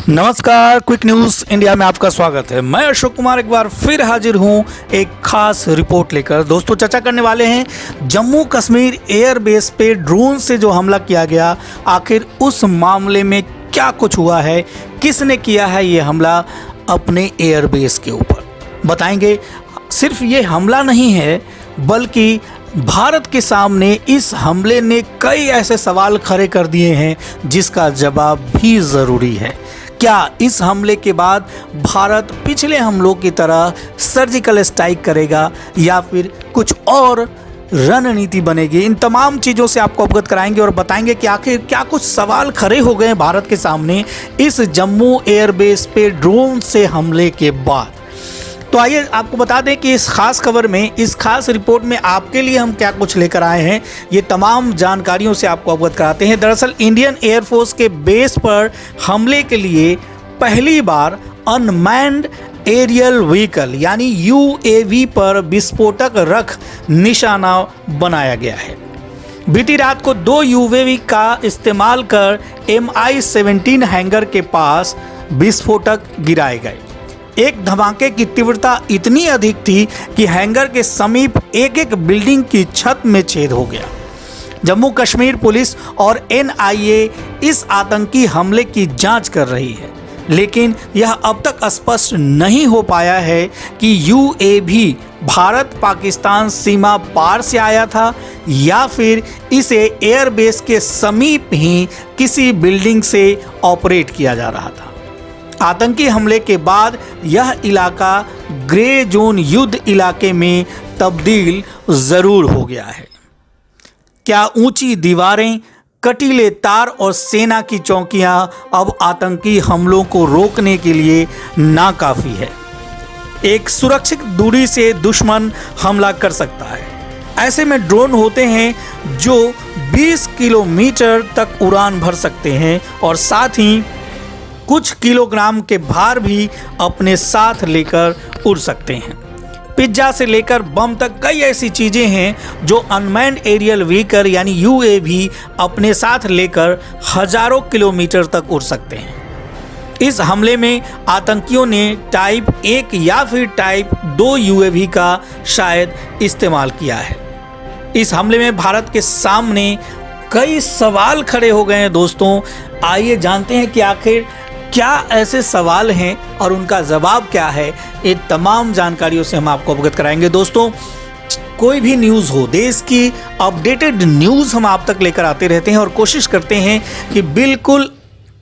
नमस्कार, quick news India में आपका स्वागत है। मैं अशोक कुमार एक बार फिर हाजिर हूं एक खास रिपोर्ट लेकर। दोस्तों, चर्चा करने वाले हैं जम्मू कश्मीर एयरबेस पे ड्रोन से जो हमला किया गया, आखिर उस मामले में क्या कुछ हुआ है, किसने किया है ये हमला अपने एयरबेस के ऊपर, बताएंगे। सिर्फ ये हमला नहीं है, बल्कि भारत के सामने इस हमले ने कई ऐसे सवाल खड़े कर दिए हैं जिसका जवाब भी ज़रूरी है। क्या इस हमले के बाद भारत पिछले हमलों की तरह सर्जिकल स्ट्राइक करेगा या फिर कुछ और रणनीति बनेगी? इन तमाम चीज़ों से आपको अवगत कराएंगे और बताएंगे कि आखिर क्या कुछ सवाल खड़े हो गए भारत के सामने इस जम्मू एयरबेस पे ड्रोन से हमले के बाद। तो आइए आपको बता दें कि इस खास खबर में, इस खास रिपोर्ट में आपके लिए हम क्या कुछ लेकर आए हैं, ये तमाम जानकारियों से आपको अवगत कराते हैं। दरअसल इंडियन एयरफोर्स के बेस पर हमले के लिए पहली बार अनमैन्ड एरियल व्हीकल यानी यूएवी पर विस्फोटक रख निशाना बनाया गया है। बीती रात को 2 यूएवी का इस्तेमाल कर MI-17 हैंगर के पास विस्फोटक गिराए गए। एक धमाके की तीव्रता इतनी अधिक थी कि हैंगर के समीप एक बिल्डिंग की छत में छेद हो गया। जम्मू कश्मीर पुलिस और NIA इस आतंकी हमले की जांच कर रही है, लेकिन यह अब तक स्पष्ट नहीं हो पाया है कि यूएवी भारत पाकिस्तान सीमा पार से आया था या फिर इसे एयरबेस के समीप ही किसी बिल्डिंग से ऑपरेट किया जा रहा था। आतंकी हमले के बाद यह इलाका ग्रे जोन युद्ध इलाके में तब्दील जरूर हो गया है। क्या ऊंची दीवारें, कटीले तार और सेना की चौकियां अब आतंकी हमलों को रोकने के लिए नाकाफी है? एक सुरक्षित दूरी से दुश्मन हमला कर सकता है। ऐसे में ड्रोन होते हैं जो 20 किलोमीटर तक उड़ान भर सकते हैं और साथ ही कुछ किलोग्राम के भार भी अपने साथ लेकर उड़ सकते हैं। पिज्जा से लेकर बम तक कई ऐसी चीज़ें हैं जो अनमैन्ड एरियल व्हीकल यानी यूएवी अपने साथ लेकर हजारों किलोमीटर तक उड़ सकते हैं। इस हमले में आतंकियों ने टाइप 1 या फिर टाइप 2 यूएवी का शायद इस्तेमाल किया है। इस हमले में भारत के सामने कई सवाल खड़े हो गए हैं। दोस्तों, आइए जानते हैं कि आखिर क्या ऐसे सवाल हैं और उनका जवाब क्या है। ये तमाम जानकारियों से हम आपको अवगत कराएंगे। दोस्तों, कोई भी न्यूज़ हो, देश की अपडेटेड न्यूज़ हम आप तक लेकर आते रहते हैं और कोशिश करते हैं कि बिल्कुल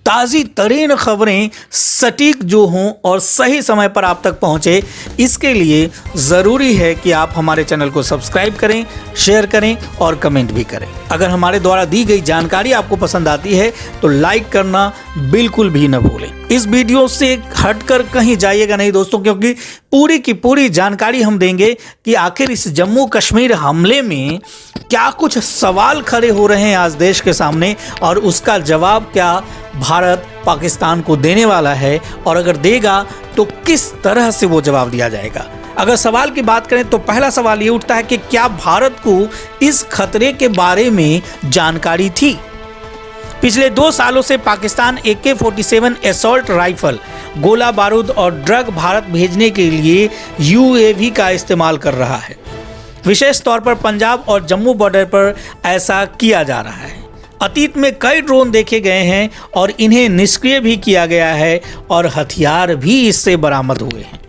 ताज़ी तरीन खबरें सटीक जो हों और सही समय पर आप तक पहुंचे। इसके लिए ज़रूरी है कि आप हमारे चैनल को सब्सक्राइब करें, शेयर करें और कमेंट भी करें। अगर हमारे द्वारा दी गई जानकारी आपको पसंद आती है तो लाइक करना बिल्कुल भी न भूलें। इस वीडियो से हटकर कहीं जाइएगा नहीं दोस्तों, क्योंकि पूरी की पूरी जानकारी हम देंगे कि आखिर इस जम्मू कश्मीर हमले में क्या कुछ सवाल खड़े हो रहे हैं आज देश के सामने और उसका जवाब क्या भारत पाकिस्तान को देने वाला है, और अगर देगा तो किस तरह से वो जवाब दिया जाएगा। अगर सवाल की बात करें तो पहला सवाल ये उठता है कि क्या भारत को इस खतरे के बारे में जानकारी थी? पिछले 2 सालों से पाकिस्तान AK-47 असॉल्ट राइफल, गोला बारूद और ड्रग भारत भेजने के लिए यूएवी का इस्तेमाल कर रहा है। विशेष तौर पर पंजाब और जम्मू बॉर्डर पर ऐसा किया जा रहा है। अतीत में कई ड्रोन देखे गए हैं और इन्हें निष्क्रिय भी किया गया है और हथियार भी इससे बरामद हुए हैं।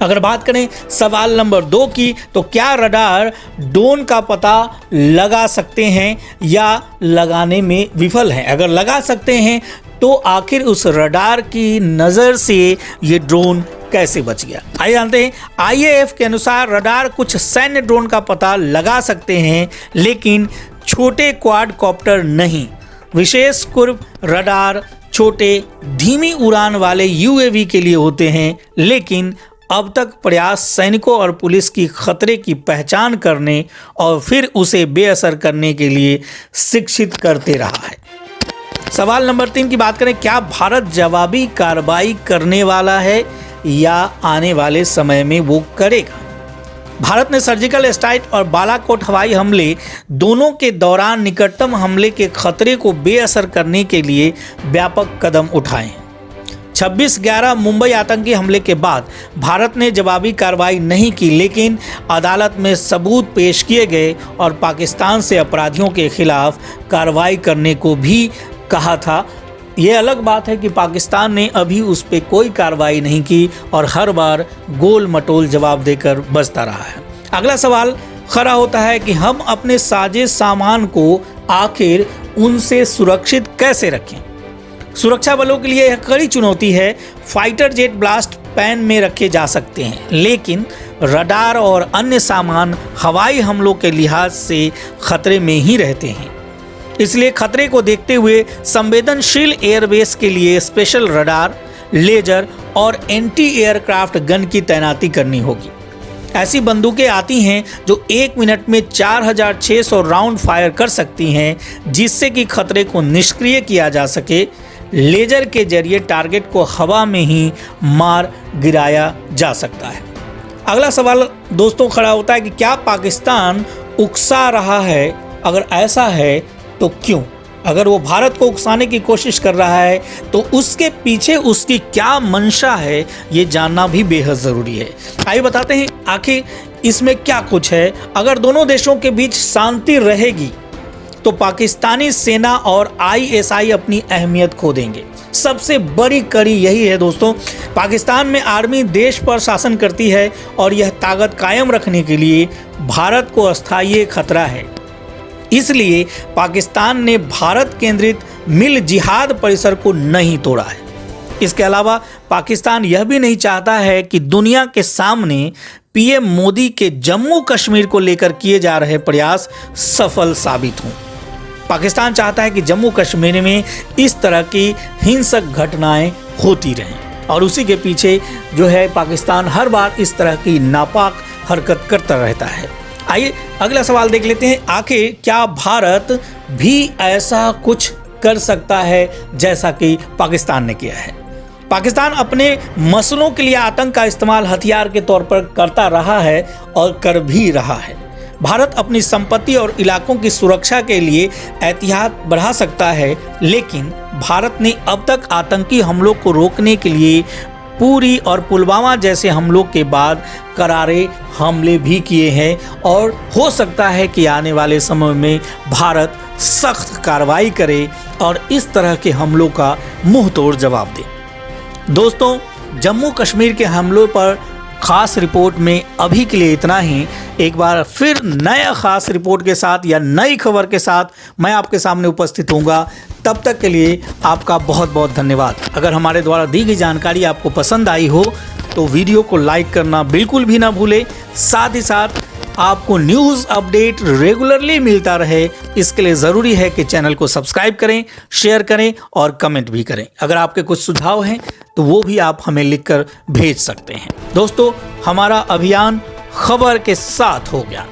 अगर बात करें सवाल नंबर 2 की, तो क्या रडार ड्रोन का पता लगा सकते हैं या लगाने में विफल हैं? अगर लगा सकते हैं तो आखिर उस रडार की नज़र से ये ड्रोन कैसे बच गया? आइए जानते हैं। IAF के अनुसार रडार कुछ सैन्य ड्रोन का पता लगा सकते हैं, लेकिन छोटे क्वाडकॉप्टर नहीं। विशेष कुर्ब रडार छोटे धीमी उड़ान वाले यूएवी के लिए होते हैं, लेकिन अब तक प्रयास सैनिकों और पुलिस की खतरे की पहचान करने और फिर उसे बेअसर करने के लिए शिक्षित करते रहा है। सवाल नंबर 3 की बात करें, क्या भारत जवाबी कार्रवाई करने वाला है या आने वाले समय में वो करेगा? भारत ने सर्जिकल स्ट्राइक और बालाकोट हवाई हमले दोनों के दौरान निकटतम हमले के खतरे को बेअसर करने के लिए व्यापक कदम उठाए हैं। 26/11 मुंबई आतंकी हमले के बाद भारत ने जवाबी कार्रवाई नहीं की, लेकिन अदालत में सबूत पेश किए गए और पाकिस्तान से अपराधियों के खिलाफ कार्रवाई करने को भी कहा था। ये अलग बात है कि पाकिस्तान ने अभी उस पर कोई कार्रवाई नहीं की और हर बार गोल मटोल जवाब देकर बचता रहा है। अगला सवाल खड़ा होता है कि हम अपने साजे सामान को आखिर उनसे सुरक्षित कैसे रखें। सुरक्षा बलों के लिए यह कड़ी चुनौती है। फाइटर जेट ब्लास्ट पैन में रखे जा सकते हैं, लेकिन रडार और अन्य सामान हवाई हमलों के लिहाज से खतरे में ही रहते हैं। इसलिए खतरे को देखते हुए संवेदनशील एयरबेस के लिए स्पेशल रडार, लेजर और एंटी एयरक्राफ्ट गन की तैनाती करनी होगी। ऐसी बंदूकें आती हैं जो 1 मिनट में 4600 राउंड फायर कर सकती हैं, जिससे कि खतरे को निष्क्रिय किया जा सके। लेजर के जरिए टारगेट को हवा में ही मार गिराया जा सकता है। अगला सवाल दोस्तों खड़ा होता है कि क्या पाकिस्तान उकसा रहा है? अगर ऐसा है तो क्यों? अगर वो भारत को उकसाने की कोशिश कर रहा है तो उसके पीछे उसकी क्या मंशा है, ये जानना भी बेहद ज़रूरी है। आइए बताते हैं आखिर इसमें क्या कुछ है। अगर दोनों देशों के बीच शांति रहेगी तो पाकिस्तानी सेना और ISI अपनी अहमियत खो देंगे। सबसे बड़ी कड़ी यही है दोस्तों। पाकिस्तान में आर्मी देश पर शासन करती है और यह ताकत कायम रखने के लिए भारत को अस्थायी खतरा है। इसलिए पाकिस्तान ने भारत केंद्रित मिल जिहाद परिसर को नहीं तोड़ा है। इसके अलावा पाकिस्तान यह भी नहीं चाहता है कि दुनिया के सामने PM मोदी के जम्मू कश्मीर को लेकर किए जा रहे प्रयास सफल साबित हों। पाकिस्तान चाहता है कि जम्मू कश्मीर में इस तरह की हिंसक घटनाएं होती रहें और उसी के पीछे जो है पाकिस्तान हर बार इस तरह की नापाक हरकत करता रहता है। आइए अगला सवाल देख लेते हैं। आखिर क्या भारत भी ऐसा कुछ कर सकता है जैसा कि पाकिस्तान ने किया है? पाकिस्तान अपने मसलों के लिए आतंक का इस्तेमाल हथियार के तौर पर करता रहा है और कर भी रहा है। भारत अपनी संपत्ति और इलाकों की सुरक्षा के लिए एहतियात बढ़ा सकता है, लेकिन भारत ने अब तक आतंकी हमलों को रोकने के लिए पुरी और पुलवामा जैसे हमलों के बाद करारे हमले भी किए हैं और हो सकता है कि आने वाले समय में भारत सख्त कार्रवाई करे और इस तरह के हमलों का मुंह तोड़ जवाब दे। दोस्तों, जम्मू कश्मीर के हमलों पर खास रिपोर्ट में अभी के लिए इतना ही। एक बार फिर नया खास रिपोर्ट के साथ या नई खबर के साथ मैं आपके सामने उपस्थित होऊंगा। तब तक के लिए आपका बहुत बहुत धन्यवाद। अगर हमारे द्वारा दी गई जानकारी आपको पसंद आई हो तो वीडियो को लाइक करना बिल्कुल भी ना भूलें। साथ ही साथ आपको न्यूज़ अपडेट रेगुलरली मिलता रहे, इसके लिए ज़रूरी है कि चैनल को सब्सक्राइब करें, शेयर करें और कमेंट भी करें। अगर आपके कुछ सुझाव हैं तो वो भी आप हमें लिखकर भेज सकते हैं। दोस्तों, हमारा अभियान खबर के साथ हो गया।